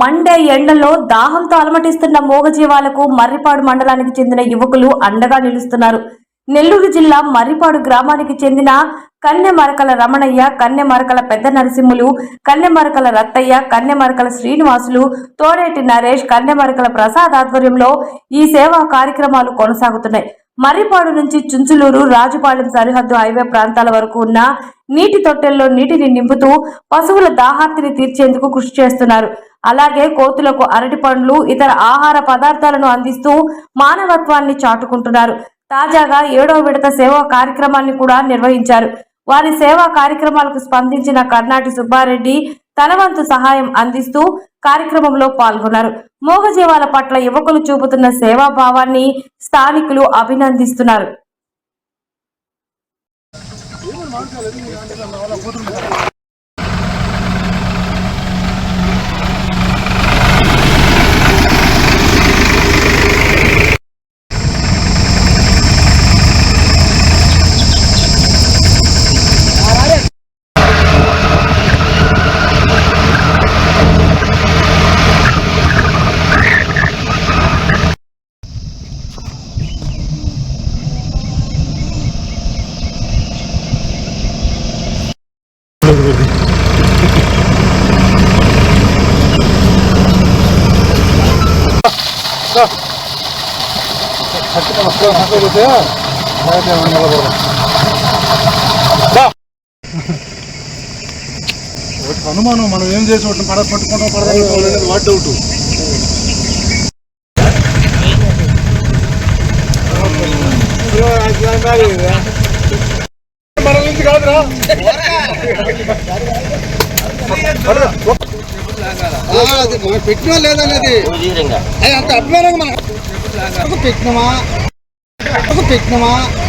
Monday ఎండలో దాహంతో అలమటిస్తున్న మూగజీవాలకు మర్రిపాడు మండలానికి చెందిన యువకులు అండగా నిలుస్తున్నారు. నెల్లూరు జిల్లా మర్రిపాడు గ్రామానికి చెందిన కన్నెమరకల రమణయ్య, కన్నెమరకల పెద్ద నరసింహులు, కన్నెమరకల రత్తయ్య, కన్నెమరకల శ్రీనివాసులు, తోడేటి నరేష్, కన్నెమరకల ప్రసాద్ ఆధ్వర్యంలో ఈ సేవా కార్యక్రమాలు కొనసాగుతున్నాయి. మర్రిపాడు నుంచి చుంచులూరు, రాజుపాలెం సరిహద్దు హైవే ప్రాంతాల వరకు ఉన్న నీటి తొట్టెల్లో నీటిని నింపుతూ పశువుల దాహార్తిని తీర్చేందుకు కృషి చేస్తున్నారు. అలాగే కోతులకు అరటి పండ్లు, ఇతర ఆహార పదార్థాలను అందిస్తూ మానవత్వాన్ని చాటుకుంటున్నారు. తాజాగా 7వ విడత సేవా కార్యక్రమాన్ని కూడా నిర్వహించారు. వారి సేవా కార్యక్రమాలకు స్పందించిన కర్నాటి సుబ్బారెడ్డి తన వంతు సహాయం అందిస్తూ కార్యక్రమంలో పాల్గొన్నారు. మూగజీవాల పట్ల యువకులు చూపుతున్న సేవాభావాన్ని స్థానికులు అభినందిస్తున్నారు. అనుమానం మనం ఏం చేసి పట్టుకుంటాం పడదు వాట్ డౌట్ మన నుంచి కాదురా పెట్టినా లేదనేది అంత అభిమానంగా మనం పెట్టినమా చెప్పినాక